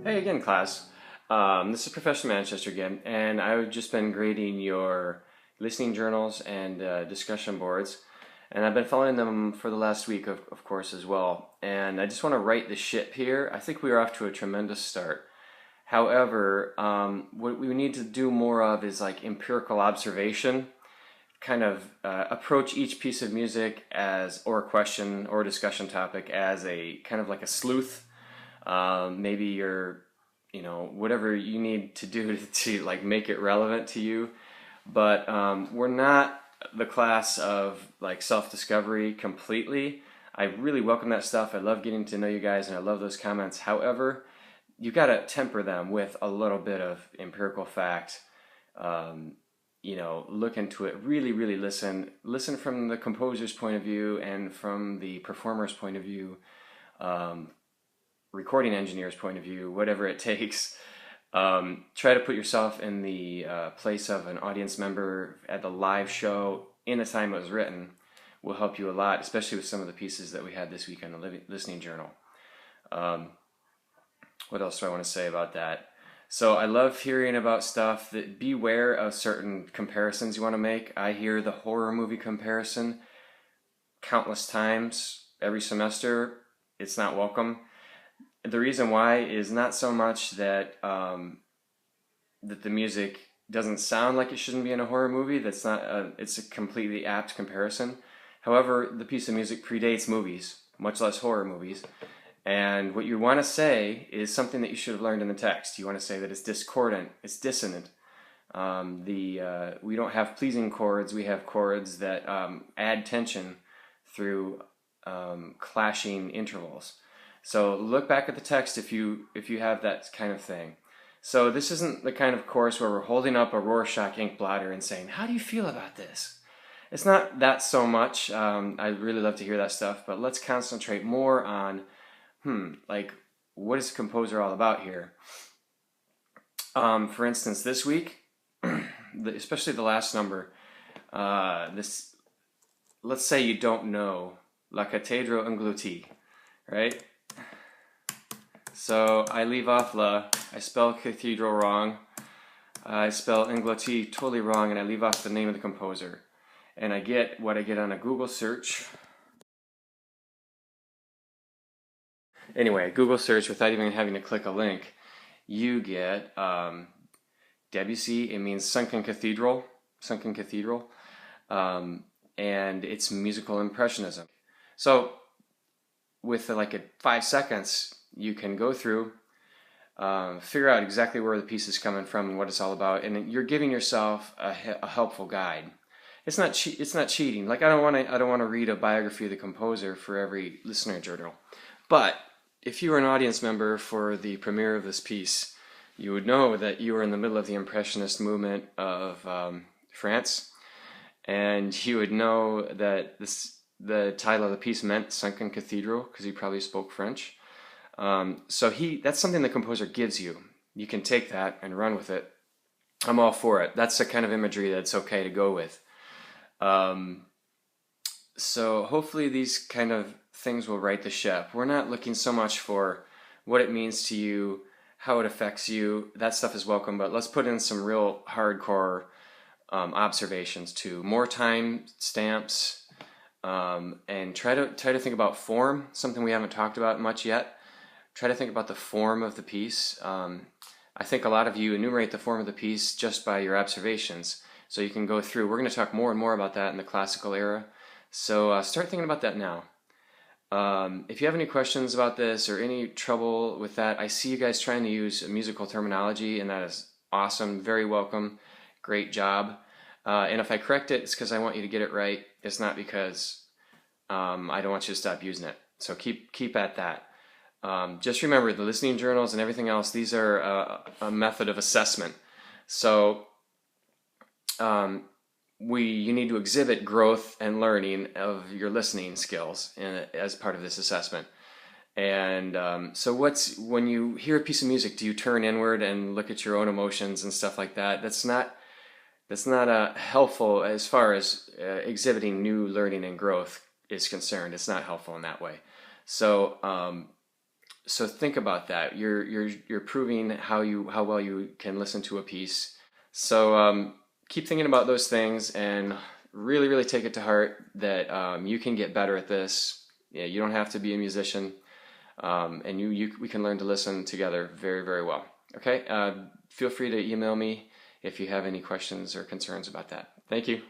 Hey again, class. This is Professor Manchester again, and I've just been grading your listening journals and discussion boards, and I've been following them for the last week, of course, as well. And I just want to right the ship here. I think we are off to a tremendous start. However, what we need to do more of is like empirical observation, kind of approach each piece of music as, or a question or a discussion topic as a kind of like a sleuth. Maybe you're, whatever you need to do to like make it relevant to you. But we're not the class of like self-discovery completely. I really welcome that stuff. I love getting to know you guys and I love those comments. However, you got to temper them with a little bit of empirical fact. Look into it, really listen from the composer's point of view and from the performer's point of view, recording engineer's point of view, whatever it takes. Try to put yourself in the place of an audience member at the live show in the time it was written. Will help you a lot, especially with some of the pieces that we had this week on the listening journal. What else do I want to say about that? So I love hearing about stuff. That beware of certain comparisons you want to make. I hear the horror movie comparison countless times every semester. It's not welcome. The reason why is not so much that that the music doesn't sound like it shouldn't be in a horror movie. That's not. It's a completely apt comparison. However, the piece of music predates movies, much less horror movies. And what you want to say is something that you should have learned in the text. You want to say that it's discordant, it's dissonant. We don't have pleasing chords. We have chords that add tension through clashing intervals. So look back at the text if you have that kind of thing. So this isn't the kind of course where we're holding up a Rorschach ink blotter and saying, "How do you feel about this?" It's not that so much. I'd really love to hear that stuff, but let's concentrate more on, like, what is the composer all about here? For instance, this week, especially the last number, let's say you don't know La Cathédrale Engloutie, right? So I leave off La, I spell cathedral wrong, I spell Engloutie totally wrong, and I leave off the name of the composer. And I get what I get on a Google search. Anyway, Google search without even having to click a link, you get Debussy. It means sunken cathedral, and it's musical impressionism. So with like 5 seconds, you can go through, figure out exactly where the piece is coming from and what it's all about, and you're giving yourself a helpful guide. It's not cheating. Like I don't want to read a biography of the composer for every listener journal, but if you were an audience member for the premiere of this piece, you would know that you were in the middle of the Impressionist movement of France, and you would know that the title of the piece meant Sunken Cathedral because he probably spoke French. So that's something the composer gives you. You can take that and run with it. I'm all for it. That's the kind of imagery that's okay to go with. So hopefully these kind of things will right the ship. We're not looking so much for what it means to you, how it affects you. That stuff is welcome, but let's put in some real hardcore observations too. More time stamps, and try to think about form. Something we haven't talked about much yet. Try to think about the form of the piece. I think a lot of you enumerate the form of the piece just by your observations. So you can go through. We're going to talk more and more about that in the classical era. So start thinking about that now. If you have any questions about this or any trouble with that, I see you guys trying to use musical terminology, and that is awesome. Very welcome. Great job. And if I correct it, it's because I want you to get it right. It's not because I don't want you to stop using it. So keep at that. Just remember, the listening journals and everything else, these are a method of assessment. So you need to exhibit growth and learning of your listening skills as part of this assessment. And so when you hear a piece of music, do you turn inward and look at your own emotions and stuff like that? That's not helpful as far as exhibiting new learning and growth. is concerned. It's not helpful in that way. So so think about that. You're proving how well you can listen to a piece. So keep thinking about those things and really take it to heart that you can get better at this. Yeah, you don't have to be a musician, and we can learn to listen together very well. Okay, feel free to email me if you have any questions or concerns about that. Thank you.